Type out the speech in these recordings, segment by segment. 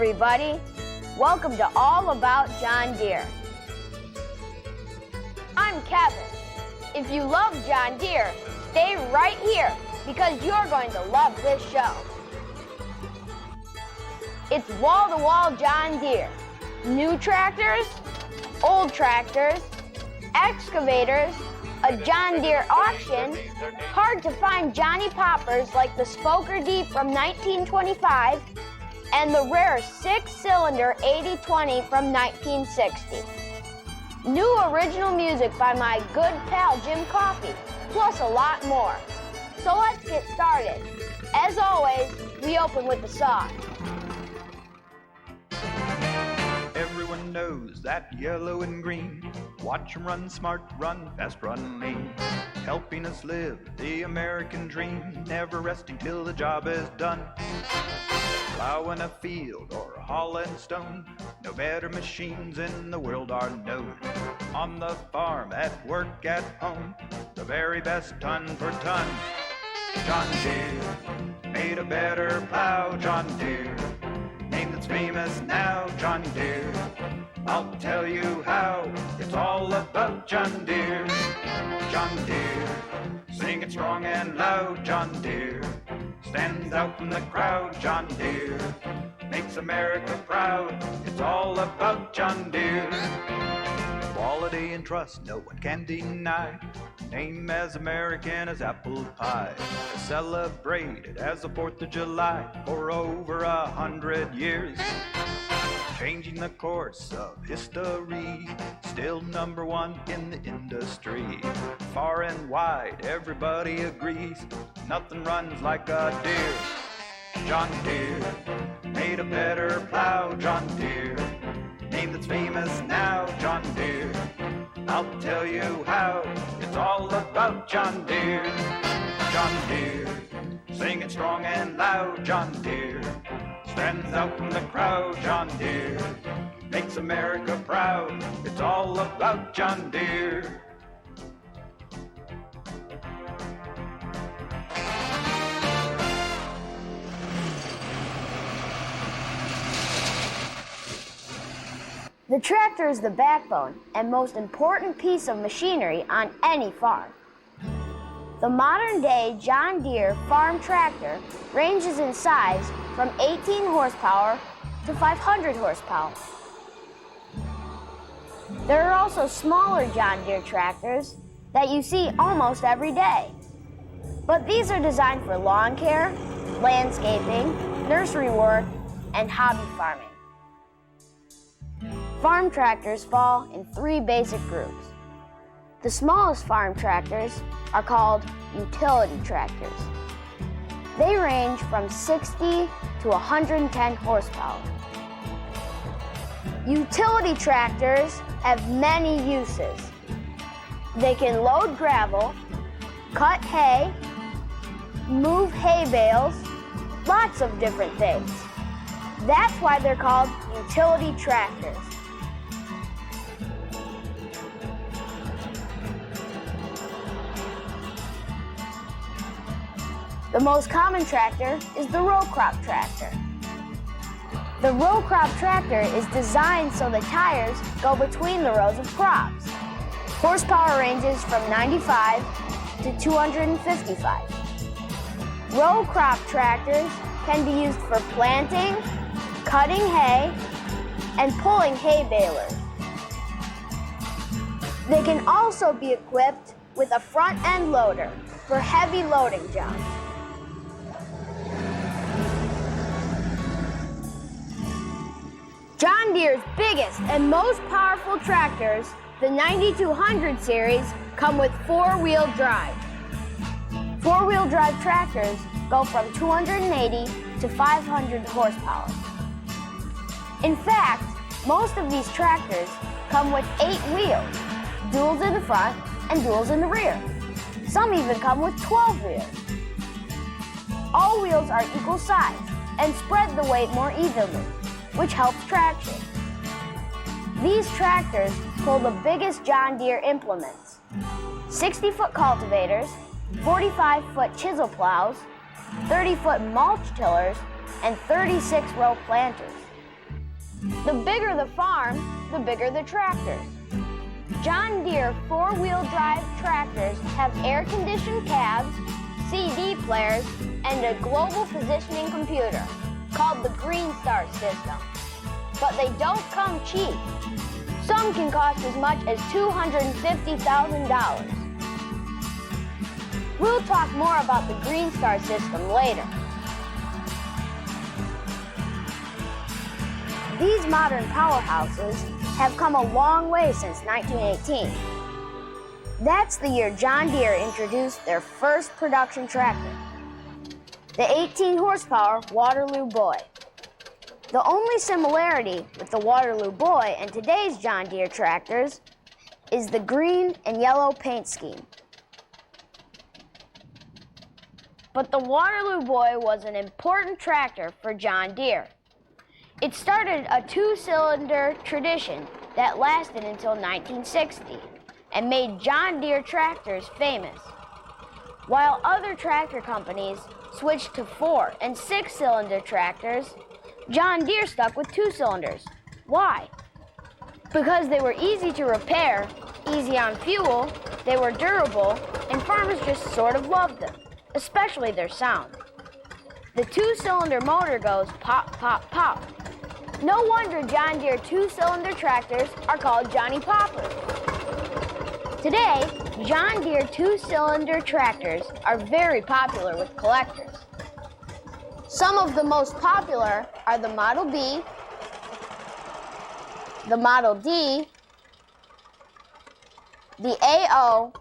everybody. Welcome to All About John Deere. I'm Kevin. If you love John Deere, stay right here because you're going to love this show. It's wall-to-wall John Deere. New tractors, old tractors, excavators, a John Deere auction, hard to find Johnny Poppers like the Spoker Deep from 1925, and the rare 6-cylinder 8020 from 1960. New original music by my good pal Jim Coffey, plus a lot more. So let's get started. As always, we open with the song. Everyone knows that yellow and green. Watch 'em run smart, run fast, run lean. Helping us live the American dream, never resting till the job is done. Plowing a field or hauling stone, no better machines in the world are known. On the farm, at work, at home, the very best ton for ton. John Deere made a better plow. John Deere, name that's famous now. John Deere, I'll tell you how. It's all about John Deere. John Deere, sing it strong and loud. John Deere stands out from the crowd. John Deere makes America proud. It's all about John Deere. Quality and trust, no one can deny. Name as American as apple pie. Celebrated as the 4th of July for over 100 years. Changing the course of history, still #1 in the industry. Far and wide, everybody agrees, nothing runs like a Deere. John Deere made a better plow. John Deere, name that's famous now. John Deere, I'll tell you how. It's all about John Deere. John Deere, sing it strong and loud. John Deere stands out from the crowd. John Deere makes America proud. It's all about John Deere. The tractor is the backbone and most important piece of machinery on any farm. The modern-day John Deere farm tractor ranges in size from 18 horsepower to 500 horsepower. There are also smaller John Deere tractors that you see almost every day. But these are designed for lawn care, landscaping, nursery work, and hobby farming. Farm tractors fall in 3 basic groups. The smallest farm tractors are called utility tractors. They range from 60 to 110 horsepower. Utility tractors have many uses. They can load gravel, cut hay, move hay bales, lots of different things. That's why they're called utility tractors. The most common tractor is the row crop tractor. The row crop tractor is designed so the tires go between the rows of crops. Horsepower ranges from 95 to 255. Row crop tractors can be used for planting, cutting hay, and pulling hay balers. They can also be equipped with a front end loader for heavy loading jobs. John Deere's biggest and most powerful tractors, the 9200 series, come with 4-wheel drive. 4-wheel drive tractors go from 280 to 500 horsepower. In fact, most of these tractors come with 8 wheels, duals in the front and duals in the rear. Some even come with 12 wheels. All wheels are equal size and spread the weight more evenly, which helps traction. These tractors pull the biggest John Deere implements: 60-foot cultivators, 45-foot chisel plows, 30-foot mulch tillers, and 36-row planters. The bigger the farm, the bigger the tractors. John Deere four-wheel drive tractors have air-conditioned cabs, CD players, and a global positioning computer called the Green Star system. But they don't come cheap. Some can cost as much as $250,000. We'll talk more about the Green Star system later. These modern powerhouses have come a long way since 1918. That's the year John Deere introduced their first production tractor, the 18-horsepower Waterloo Boy. The only similarity with the Waterloo Boy and today's John Deere tractors is the green and yellow paint scheme. But the Waterloo Boy was an important tractor for John Deere. It started a two-cylinder tradition that lasted until 1960 and made John Deere tractors famous. While other tractor companies switched to 4- and 6-cylinder tractors, John Deere stuck with 2 cylinders. Why? Because they were easy to repair, easy on fuel, they were durable, and farmers just sort of loved them, especially their sound. The 2-cylinder motor goes pop, pop, pop. No wonder John Deere 2-cylinder tractors are called Johnny Poppers. Today, John Deere 2-cylinder tractors are very popular with collectors. Some of the most popular are the Model B, the Model D, the AO,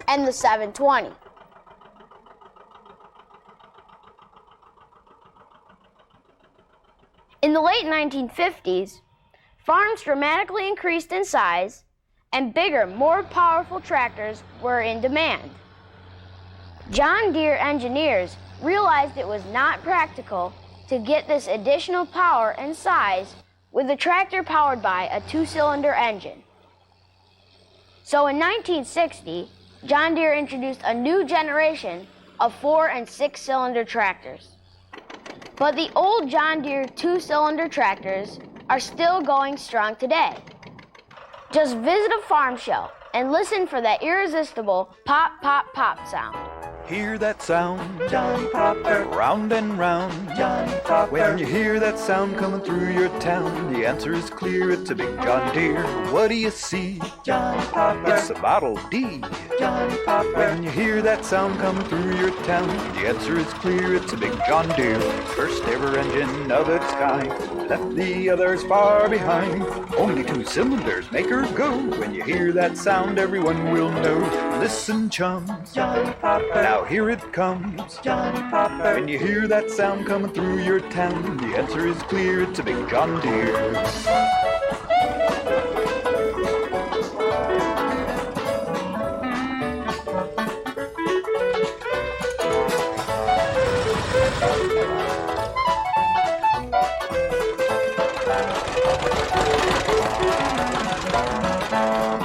and the 720. In the late 1950s, farms dramatically increased in size, and bigger, more powerful tractors were in demand. John Deere engineers realized it was not practical to get this additional power and size with a tractor powered by a 2-cylinder engine. So in 1960, John Deere introduced a new generation of 4- and 6-cylinder tractors. But the old John Deere 2-cylinder tractors are still going strong today. Just visit a farm show and listen for that irresistible pop, pop, pop sound. Hear that sound, Johnny Popper, round and round, Johnny Popper. When you hear that sound coming through your town, the answer is clear, it's a big John Deere. What do you see? Johnny Popper. It's a Model D. Johnny Popper. When you hear that sound coming through your town, the answer is clear, it's a big John Deere. First ever engine of its kind, left the others far behind. Only 2 cylinders make her go. When you hear that sound, everyone will know. Listen, chums, Johnny Popper. Now here it comes, Johnny Popper. When you hear that sound coming through your town, the answer is clear, it's a big John Deere.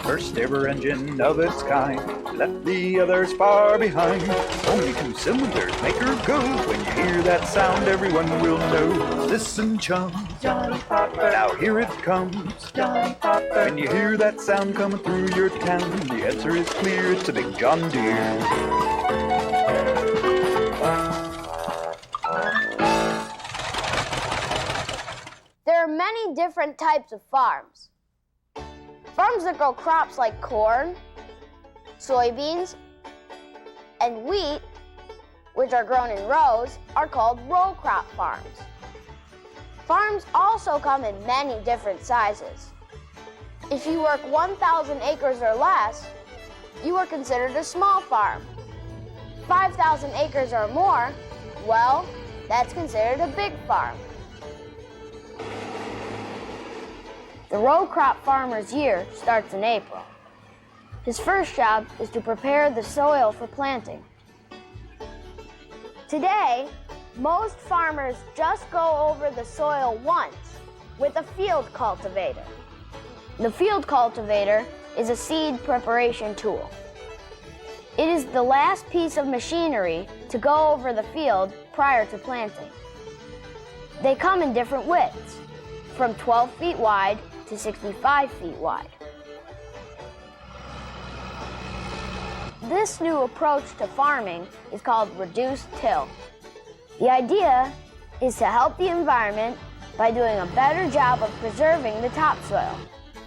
First ever engine of its kind, left the others far behind. Only 2 cylinders make her go. When you hear that sound, everyone will know. Listen, chum, Johnny Popper. Now here it comes, Johnny Popper. When you hear that sound coming through your town, the answer is clear, it's a big John Deere. There are many different types of farms. Farms that grow crops like corn, soybeans, and wheat, which are grown in rows, are called row crop farms. Farms also come in many different sizes. If you work 1,000 acres or less, you are considered a small farm. 5,000 acres or more, well, that's considered a big farm. The row crop farmer's year starts in April. His first job is to prepare the soil for planting. Today, most farmers just go over the soil once with a field cultivator. The field cultivator is a seed preparation tool. It is the last piece of machinery to go over the field prior to planting. They come in different widths, from 12 feet wide to 65 feet wide. This new approach to farming is called reduced till. The idea is to help the environment by doing a better job of preserving the topsoil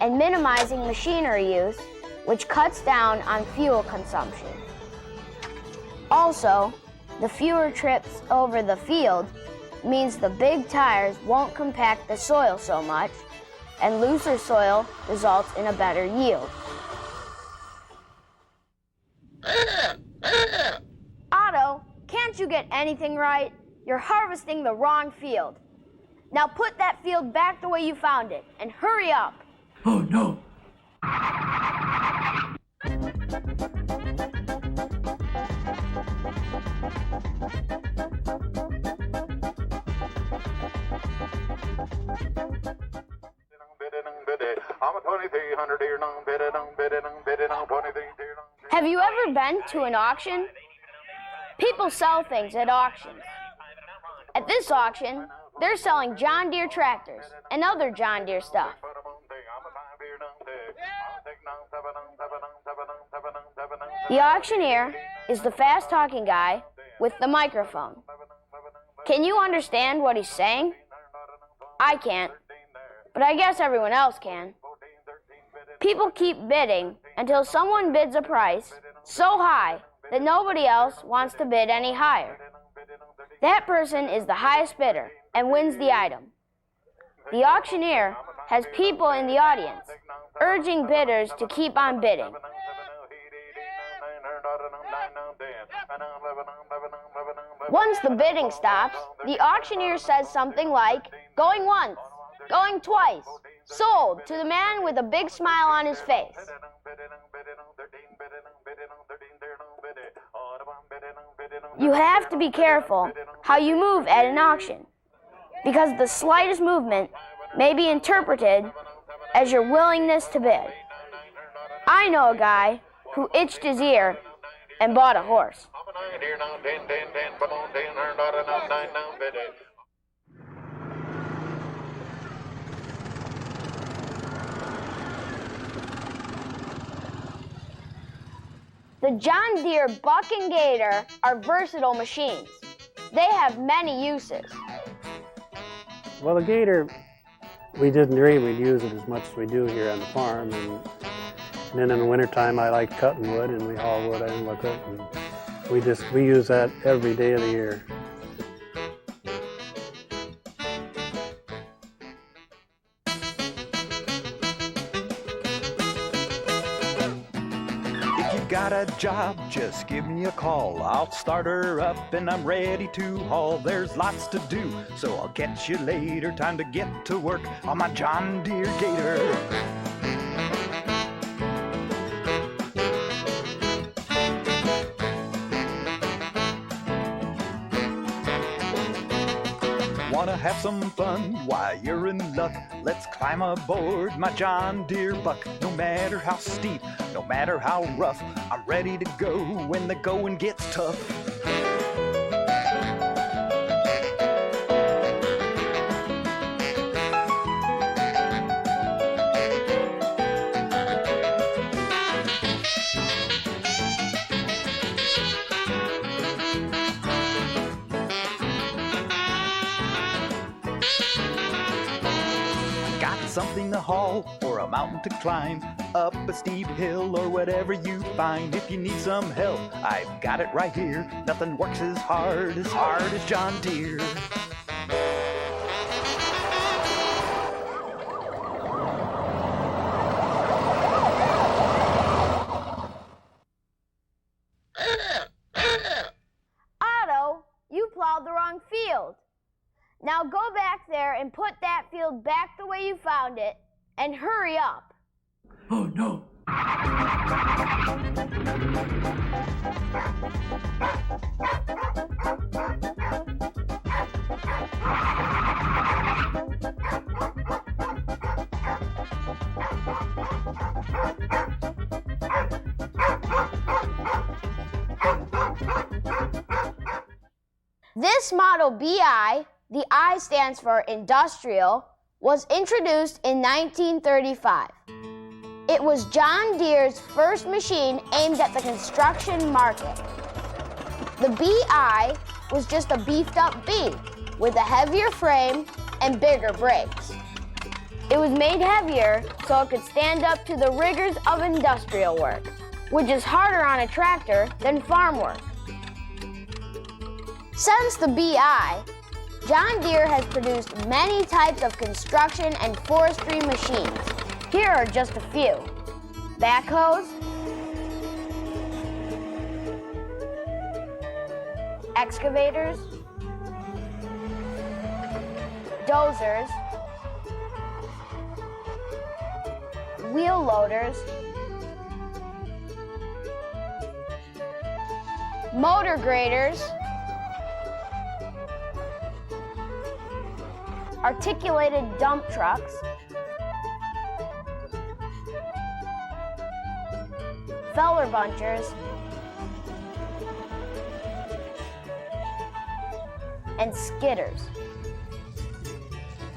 and minimizing machinery use, which cuts down on fuel consumption. Also, the fewer trips over the field means the big tires won't compact the soil so much, and looser soil results in a better yield. Otto, can't you get anything right? You're harvesting the wrong field. Now put that field back the way you found it, and hurry up. Oh, no. Have you ever been to an auction? People sell things at auctions. At this auction, they're selling John Deere tractors and other John Deere stuff. The auctioneer is the fast-talking guy with the microphone. Can you understand what he's saying? I can't, but I guess everyone else can. People keep bidding until someone bids a price so high that nobody else wants to bid any higher. That person is the highest bidder and wins the item. The auctioneer has people in the audience urging bidders to keep on bidding. Once the bidding stops, the auctioneer says something like, "Going once, going twice, sold," to the man with a big smile on his face. You have to be careful how you move at an auction, because the slightest movement may be interpreted as your willingness to bid. I know a guy who itched his ear and bought a horse. The John Deere Buck and Gator are versatile machines. They have many uses. Well, the Gator, we didn't dream we'd use it as much as we do here on the farm. And then in the wintertime, I like cutting wood, and we haul wood and look it. And we use that every day of the year. Got a job, just give me a call. I'll start her up and I'm ready to haul. There's lots to do, so I'll catch you later. Time to get to work on my John Deere Gator. Wanna have some fun? Why, you're in luck. Let's climb aboard my John Deere Buck. No matter how steep, no matter how rough, I'm ready to go when the going gets tough. Something to haul or a mountain to climb, up a steep hill or whatever you find. If you need some help, I've got it right here. Nothing works as hard as John Deere. Otto, you plowed the wrong field. Now go back there and put that field back the way you found it, and hurry up. Oh, no. This Model BI the I stands for industrial, was introduced in 1935. It was John Deere's first machine aimed at the construction market. The BI was just a beefed-up B with a heavier frame and bigger brakes. It was made heavier so it could stand up to the rigors of industrial work, which is harder on a tractor than farm work. Since the BI, John Deere has produced many types of construction and forestry machines. Here are just a few. Backhoes, excavators, dozers, wheel loaders, motor graders, articulated dump trucks, feller bunchers, and skidders.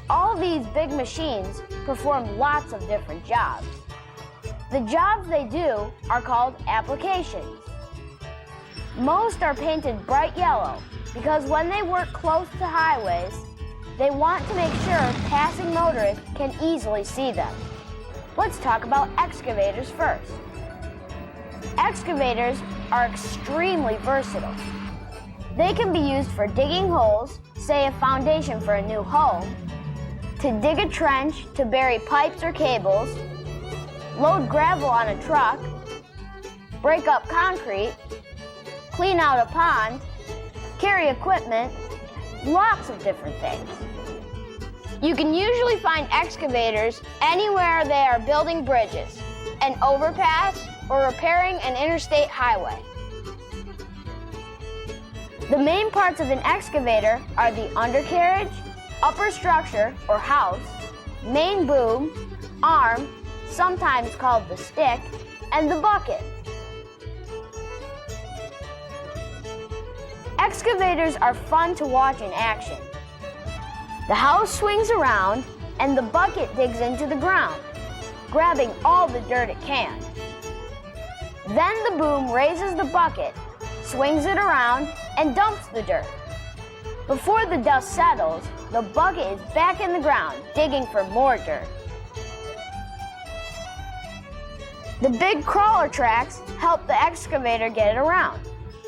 All these big machines perform lots of different jobs. The jobs they do are called applications. Most are painted bright yellow because when they work close to highways, they want to make sure passing motorists can easily see them. Let's talk about excavators first. Excavators are extremely versatile. They can be used for digging holes, say a foundation for a new home, to dig a trench to bury pipes or cables, load gravel on a truck, break up concrete, clean out a pond, carry equipment, lots of different things. You can usually find excavators anywhere they are building bridges, an overpass, or repairing an interstate highway. The main parts of an excavator are the undercarriage, upper structure or house, main boom, arm, sometimes called the stick, and the bucket. Excavators are fun to watch in action. The house swings around and the bucket digs into the ground, grabbing all the dirt it can. Then the boom raises the bucket, swings it around, and dumps the dirt. Before the dust settles, the bucket is back in the ground, digging for more dirt. The big crawler tracks help the excavator get it around,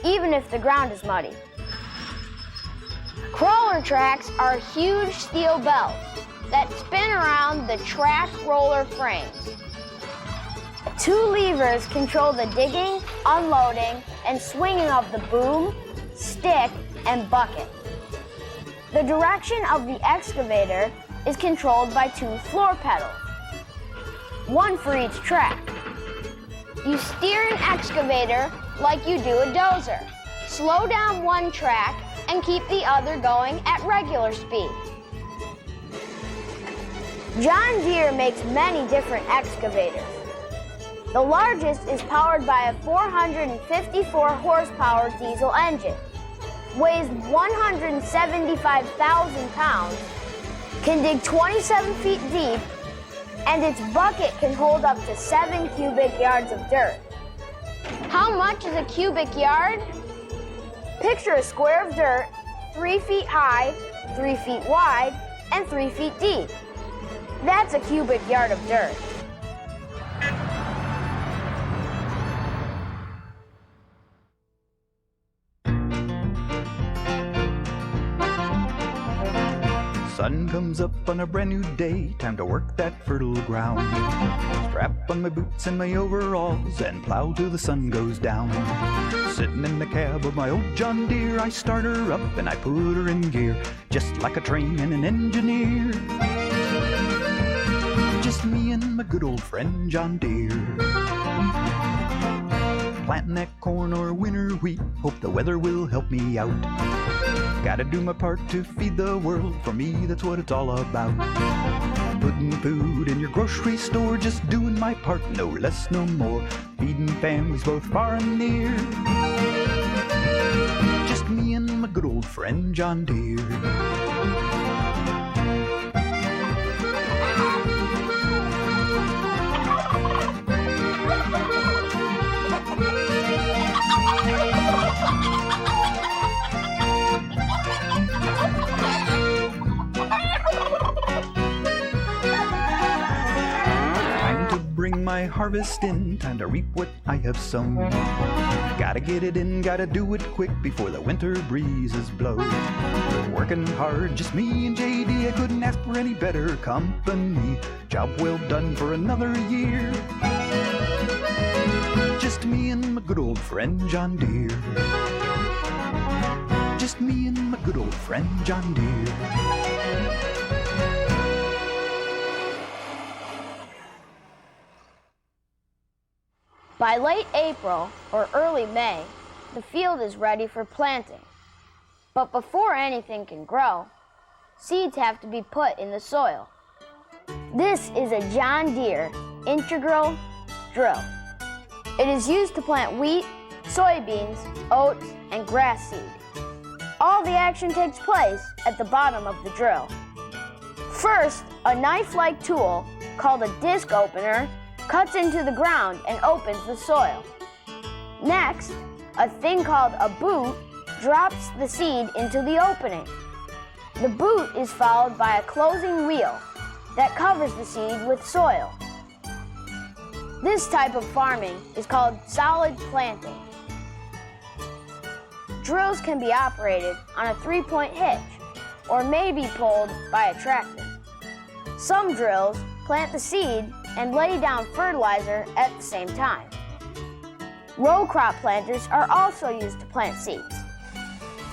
even if the ground is muddy. Crawler tracks are huge steel belts that spin around the track roller frames. Two levers control the digging, unloading, and swinging of the boom, stick, and bucket. The direction of the excavator is controlled by two floor pedals, one for each track. You steer an excavator like you do a dozer. Slow down one track and keep the other going at regular speed. John Deere makes many different excavators. The largest is powered by a 454 horsepower diesel engine, weighs 175,000 pounds, can dig 27 feet deep, and its bucket can hold up to 7 cubic yards of dirt. How much is a cubic yard? Picture a square of dirt 3 feet high, 3 feet wide, and 3 feet deep. That's a cubic yard of dirt. Sun comes up on a brand new day, time to work that fertile ground. Strap on my boots and my overalls and plow till the sun goes down. Sitting in the cab of my old John Deere, I start her up and I put her in gear, just like a train and an engineer. Just me and my good old friend John Deere. Planting that corn or winter wheat, hope the weather will help me out. Gotta do my part to feed the world, for me that's what it's all about. Putting food in your grocery store, just doing my part, no less, no more. Feeding families both far and near. Just me and my good old friend John Deere. my harvest in, time to reap what I have sown. Gotta get it in, gotta do it quick before the winter breezes blow. Working hard, just me and JD, I couldn't ask for any better company. Job well done for another year. Just me and my good old friend John Deere. Just me and my good old friend John Deere. By late April or early May, the field is ready for planting. But before anything can grow, seeds have to be put in the soil. This is a John Deere integral drill. It is used to plant wheat, soybeans, oats, and grass seed. All the action takes place at the bottom of the drill. First, a knife-like tool called a disc opener cuts into the ground and opens the soil. Next, a thing called a boot drops the seed into the opening. The boot is followed by a closing wheel that covers the seed with soil. This type of farming is called solid planting. Drills can be operated on a 3-point hitch or may be pulled by a tractor. Some drills plant the seed and lay down fertilizer at the same time. Row crop planters are also used to plant seeds.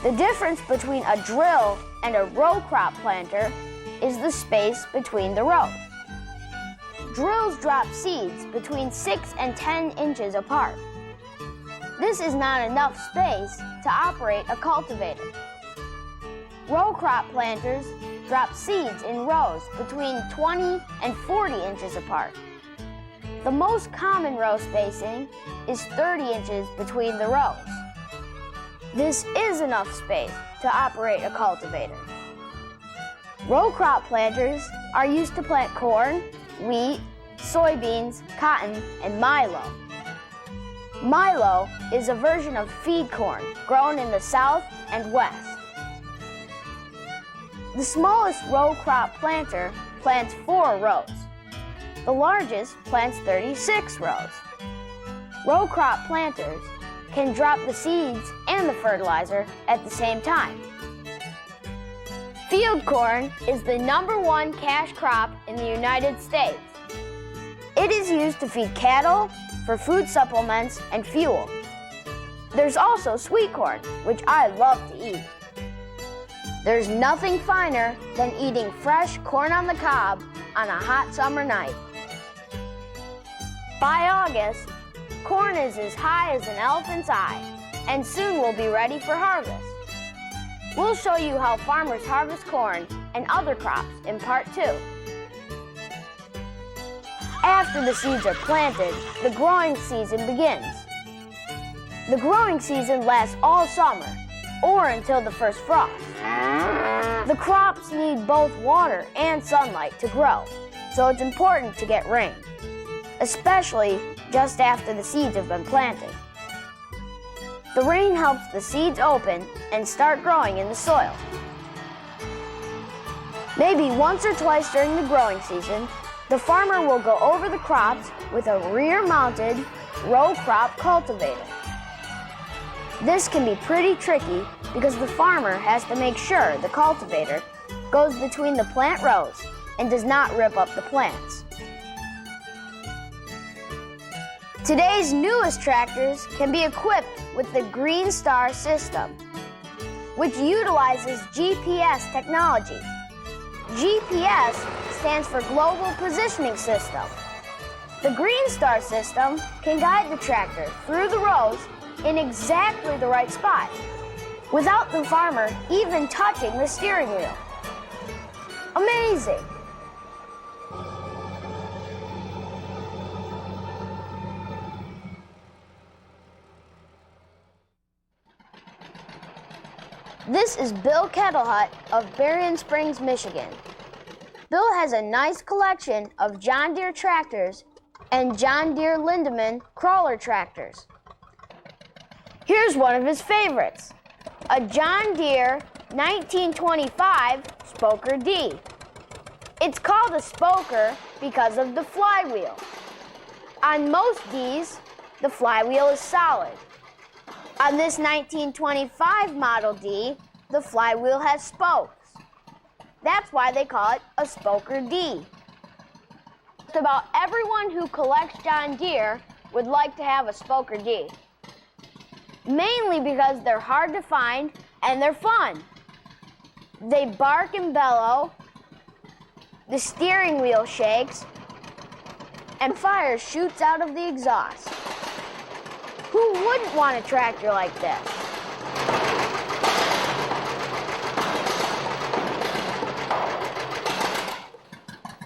The difference between a drill and a row crop planter is the space between the rows. Drills drop seeds between 6 and 10 inches apart. This is not enough space to operate a cultivator. Row crop planters drop seeds in rows between 20 and 40 inches apart. The most common row spacing is 30 inches between the rows. This is enough space to operate a cultivator. Row crop planters are used to plant corn, wheat, soybeans, cotton, and milo. Milo is a version of feed corn grown in the South and West. The smallest row crop planter plants 4 rows. The largest plants 36 rows. Row crop planters can drop the seeds and the fertilizer at the same time. Field corn is the #1 cash crop in the United States. It is used to feed cattle, for food supplements, and fuel. There's also sweet corn, which I love to eat. There's nothing finer than eating fresh corn on the cob on a hot summer night. By August, corn is as high as an elephant's eye, and soon will be ready for harvest. We'll show you how farmers harvest corn and other crops in Part 2. After the seeds are planted, the growing season begins. The growing season lasts all summer, or until the first frost. The crops need both water and sunlight to grow, so it's important to get rain, especially just after the seeds have been planted. The rain helps the seeds open and start growing in the soil. Maybe once or twice during the growing season, the farmer will go over the crops with a rear-mounted row crop cultivator. This can be pretty tricky because the farmer has to make sure the cultivator goes between the plant rows and does not rip up the plants. Today's newest tractors can be equipped with the Green Star system, which utilizes GPS technology. GPS stands for Global Positioning System. The Green Star system can guide the tractor through the rows in exactly the right spot, without the farmer even touching the steering wheel. Amazing! This is Bill Kettlehut of Berrien Springs, Michigan. Bill has a nice collection of John Deere tractors and John Deere Lindemann crawler tractors. Here's one of his favorites, a John Deere 1925 Spoker D. It's called a spoker because of the flywheel. On most Ds, the flywheel is solid. On this 1925 Model D, the flywheel has spokes. That's why they call it a Spoker D. Just about everyone who collects John Deere would like to have a Spoker D. Mainly because they're hard to find and they're fun. They bark and bellow, the steering wheel shakes, and fire shoots out of the exhaust. Who wouldn't want a tractor like this?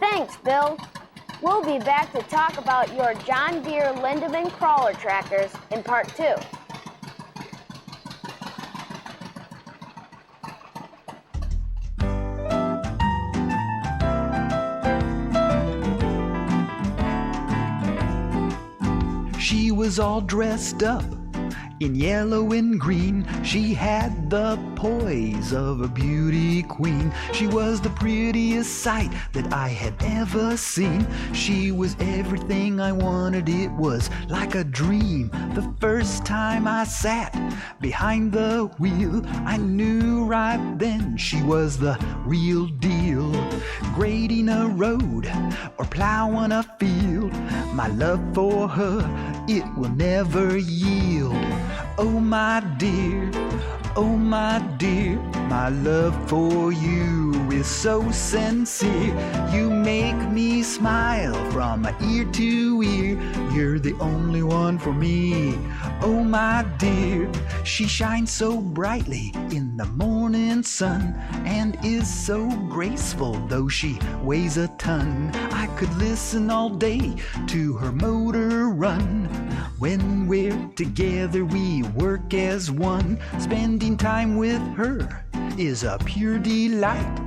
Thanks, Bill. We'll be back to talk about your John Deere Lindemann crawler tractors in part 2. She was all dressed up in yellow and green. She had the poise of a beauty queen. She was the prettiest sight that I had ever seen. She was everything I wanted. It was like a dream. The first time I sat behind the wheel, I knew right then she was the real deal. Grading a road or plowing a field, my love for her, it will never yield. Oh my dear, my love for you is so sincere. You make me smile from ear to ear. You're the only one for me. Oh my dear, she shines so brightly in the morning sun and is so graceful though she weighs a ton. I could listen all day to her motor run. When we're together we work as one. Spending time with her is a pure delight.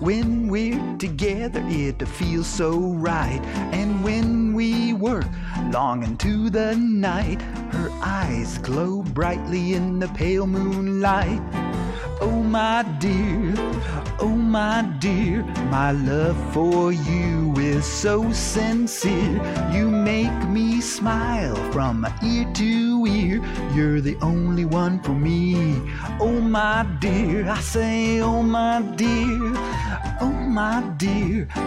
When we're together it feels so right. And when we work long into the night, her eyes glow brightly in the pale moonlight. Oh my dear, my love for you is so sincere. You make me smile from ear to ear. You're the only one for me. Oh my dear, I say, oh my dear,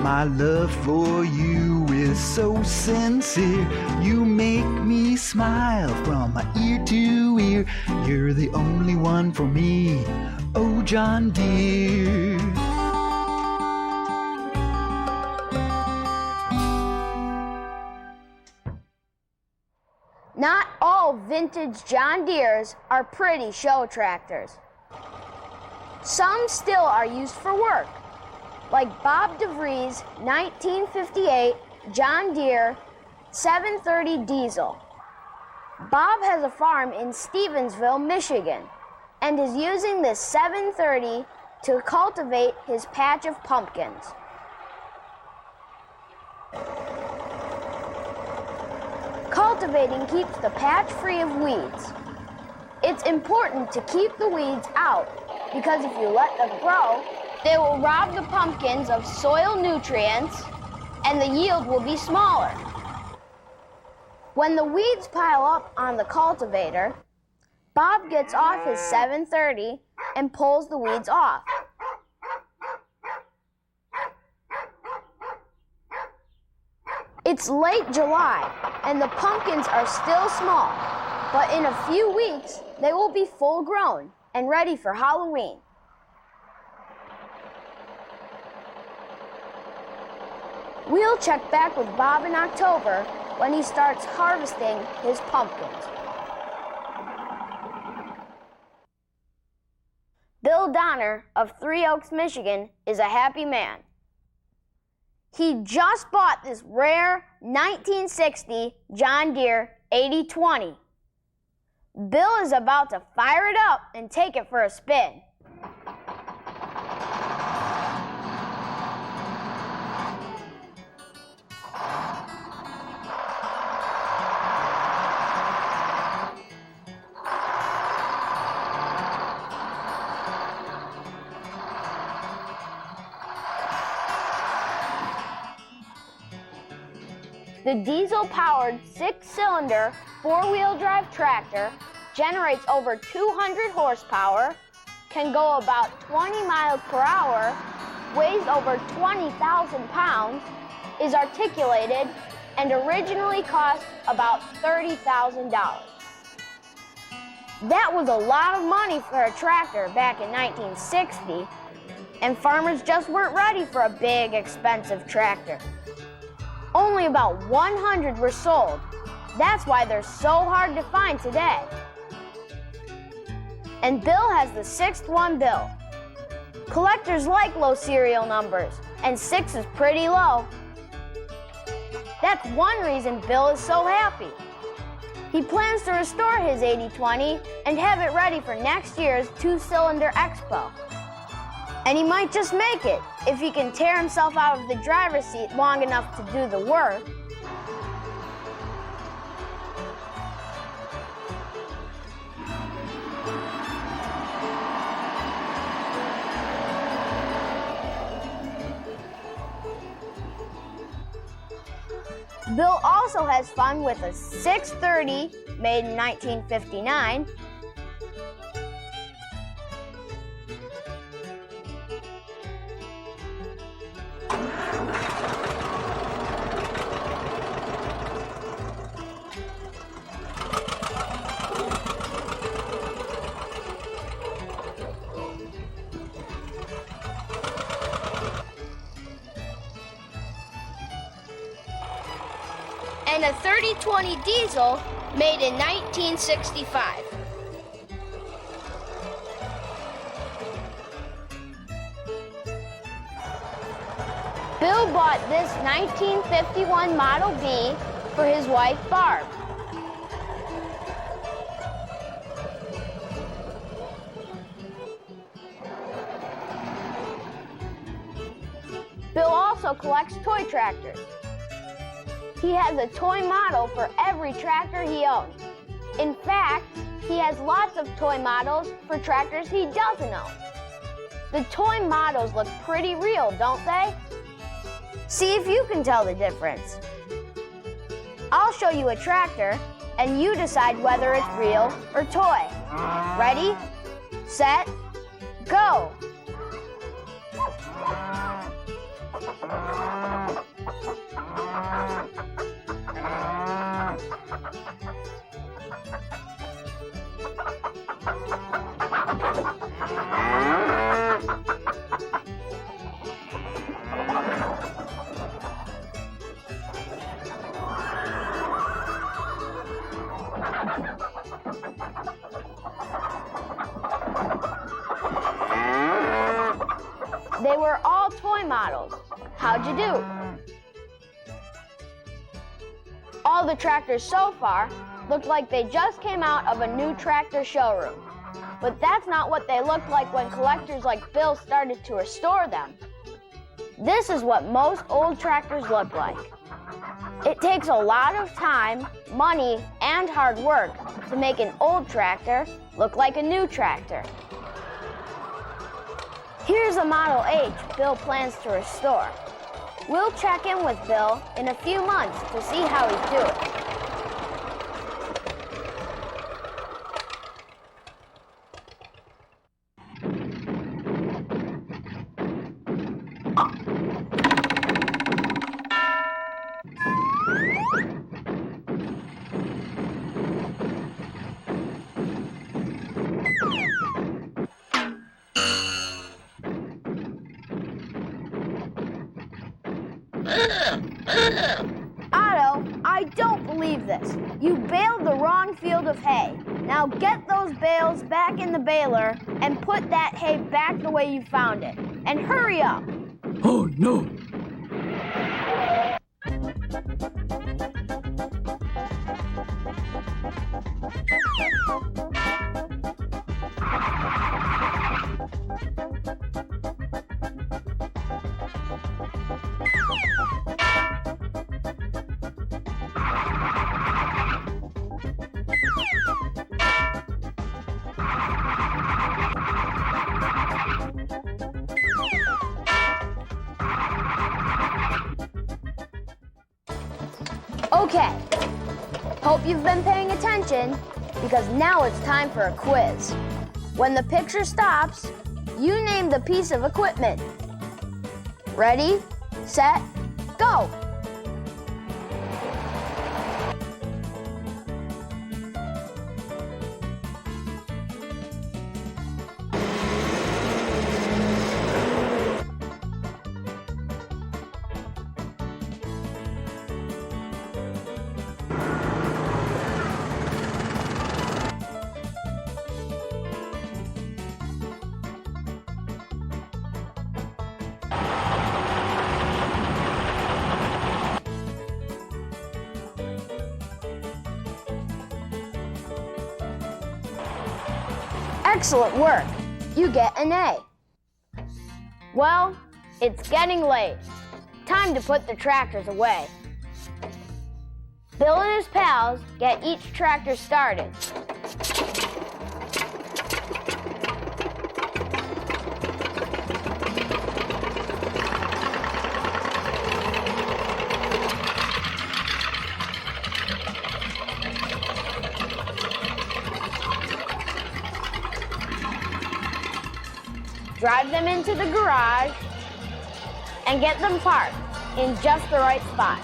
my love for you is so sincere. You make me smile from ear to ear. You're the only one for me. Oh, John Deere. Not all vintage John Deeres are pretty show tractors. Some still are used for work, like Bob DeVries' 1958 John Deere 730 diesel. Bob has a farm in Stevensville, Michigan, and is using this 730 to cultivate his patch of pumpkins. Cultivating keeps the patch free of weeds. It's important to keep the weeds out because if you let them grow, they will rob the pumpkins of soil nutrients and the yield will be smaller. When the weeds pile up on the cultivator, Bob gets off his 730 and pulls the weeds off. It's late July and the pumpkins are still small, but in a few weeks they will be full grown and ready for Halloween. We'll check back with Bob in October when he starts harvesting his pumpkins. Bill Donner of Three Oaks, Michigan is a happy man. He just bought this rare 1960 John Deere 8020. Bill is about to fire it up and take it for a spin. The diesel-powered 6-cylinder 4-wheel drive tractor generates over 200 horsepower, can go about 20 miles per hour, weighs over 20,000 pounds, is articulated, and originally cost about $30,000. That was a lot of money for a tractor back in 1960, and farmers just weren't ready for a big, expensive tractor. Only about 100 were sold. That's why they're so hard to find today. And Bill has the 6th one built. Collectors like low serial numbers, and 6 is pretty low. That's one reason Bill is so happy. He plans to restore his 8020 and have it ready for next year's 2-cylinder expo. And he might just make it if he can tear himself out of the driver's seat long enough to do the work. Bill also has fun with a 630 made in 1959, and a 3020 diesel made in 1965. Bill bought this 1951 Model B for his wife Barb. Bill also collects toy tractors. He has a toy model for every tractor he owns. In fact, he has lots of toy models for tractors he doesn't own. The toy models look pretty real, don't they? See if you can tell the difference. I'll show you a tractor, and you decide whether it's real or toy. Ready, set, go! They were all toy models. How'd you do? All the tractors so far look like they just came out of a new tractor showroom. But that's not what they looked like when collectors like Bill started to restore them. This is what most old tractors look like. It takes a lot of time, money, and hard work to make an old tractor look like a new tractor. Here's a Model H Bill plans to restore. We'll check in with Bill in a few months to see how he's doing. Otto, I don't believe this. You baled the wrong field of hay. Now get those bales back in the baler and put that hay back the way you found it. And hurry up. Oh, no. Okay, hope you've been paying attention because now it's time for a quiz. When the picture stops, you name the piece of equipment. Ready, set, go! Excellent work. You get an A. Well, it's getting late. Time to put the tractors away. Bill and his pals get each tractor started. Drive them into the garage and get them parked in just the right spot.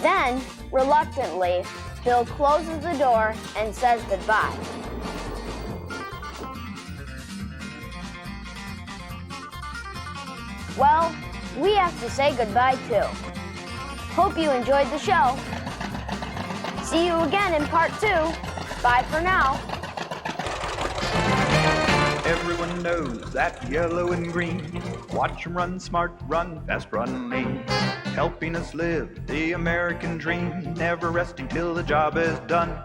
Then, reluctantly, Bill closes the door and says goodbye. Well, we have to say goodbye too. Hope you enjoyed the show. See you again in part 2. Bye for now. Everyone knows that yellow and green. Watch 'em run smart, run fast, run lean. Helping us live the American dream, never resting till the job is done.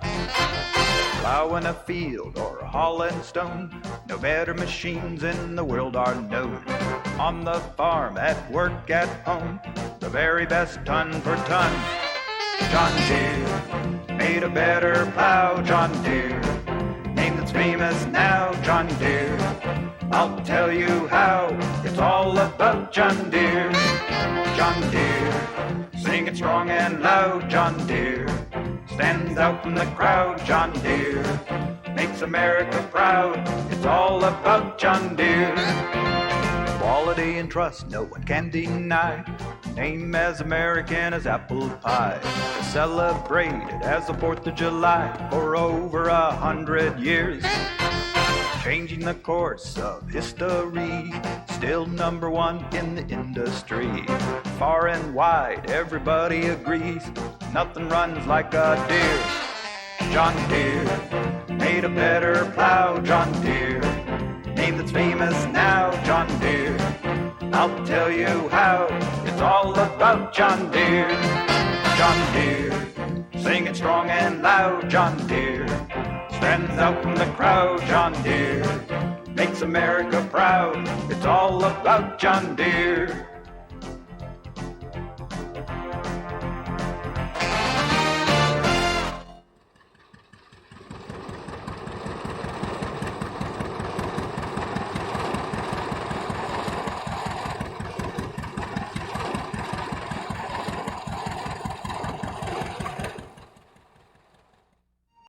Plowing a field or hauling stone, no better machines in the world are known. On the farm, at work, at home, the very best ton for ton. John Deere made a better plow. John Deere, name that's famous now. John Deere, I'll tell you how. It's all about John Deere. John Deere, sing it strong and loud. John Deere stands out from the crowd. John Deere makes America proud. It's all about John Deere. Quality and trust no one can deny. Name as American as apple pie. Celebrated as the 4th of July for over 100 years. Changing the course of history, still number 1 in the industry. Far and wide, everybody agrees, nothing runs like a Deere. John Deere made a better plow. John Deere, name that's famous now. John Deere, I'll tell you how. It's all about John Deere. John Deere, sing it strong and loud. John Deere stands out from the crowd. John Deere makes America proud. It's all about John Deere.